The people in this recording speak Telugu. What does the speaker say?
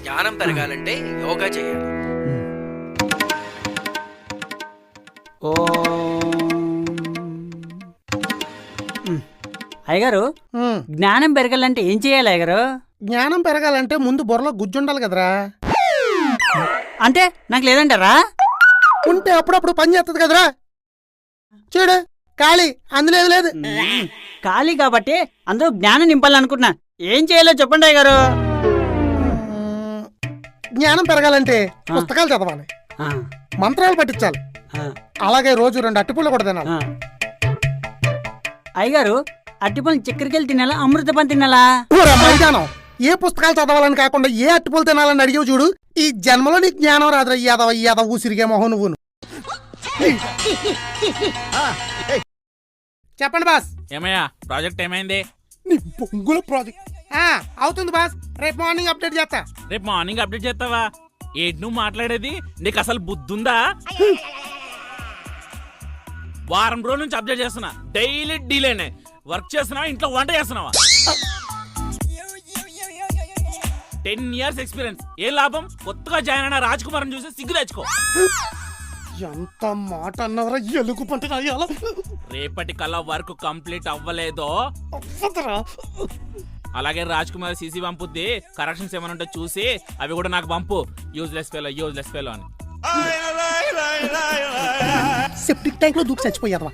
జ్ఞానం పెరగాలంటే యోగా చేయాలి. అయ్యగారు జ్ఞానం పెరగాలంటే ఏం చేయాలి అయ్యగారు? జ్ఞానం పెరగాలంటే ముందు బుర్రలో గుజ్జుండాలి కదరా. అంటే నాకు లేదంటారా? ఉంటే అప్పుడప్పుడు పని చేస్తుంది కదరా. చూడు ఖాళీ, అందులో ఏది లేదు. ఖాళీ కాబట్టి అందరూ జ్ఞానం నింపాలనుకుంటున్నా. ఏం చేయాలో చెప్పండి అయ్యగారు. జ్ఞానం పెరగాలంటే పుస్తకాలు చదవాలి, మంత్రాలు పట్టించాలి, అలాగే రోజు 2 అట్టిపళ్ళు కూడా తినాలి. అయ్యగారు అట్టిపళ్ళు చక్కెరకెళ్ళి తినాలా, అమృతపని తినాలా? మైదానం ఏ పుస్తకాలు చదవాలని కాకుండా ఏ అట్టిపళ్ళు తినాలని అడిగావు చూడు. ఈ జన్మలో నీకు జ్ఞానం రాదురా. యాదవ ఊసిరిగే మొహం నువ్వు. చెప్పండి బాస్. ఏమయ్యా ప్రాజెక్ట్ ఏమైంది? నీ బొంగుల ప్రాజెక్ట్ అవుతుంది బాస్. రేపు మార్నింగ్ అప్డేట్ చేస్తా. రేపు మార్నింగ్ అప్డేట్ చేస్తావా? ఏంటి నువ్వు మాట్లాడేది? నీకు అసలు బుద్ధుందా? వారం రోజుల నుంచి అప్డేట్ చేస్తున్నా, డైలీ డీలేనే. వర్క్ చేస్తున్నావా, ఇంట్లో వంట చేస్తున్నావా? 10 years ఎక్స్పీరియన్స్, ఏ లాభం? కొత్తగా జాయిన్ అయిన రాజ్ కుమార్ చూసి సిగ్గు తెచ్చుకో. ఎంత మాట అన్నవరా ఎలుగు పంట. రేపటి కల్లా వర్క్ కంప్లీట్ అవ్వలేదో అలాగే రాజ్ కుమార్ సీసీ పంపుద్ది. కరెక్షన్స్ ఏమైనా ఉంటే చూసి అవి కూడా నాకు పంపు. యూజ్లెస్ ఫెలో అని. సెప్టిక్ ట్యాంక్ లో దూకి చచ్చిపోయారు.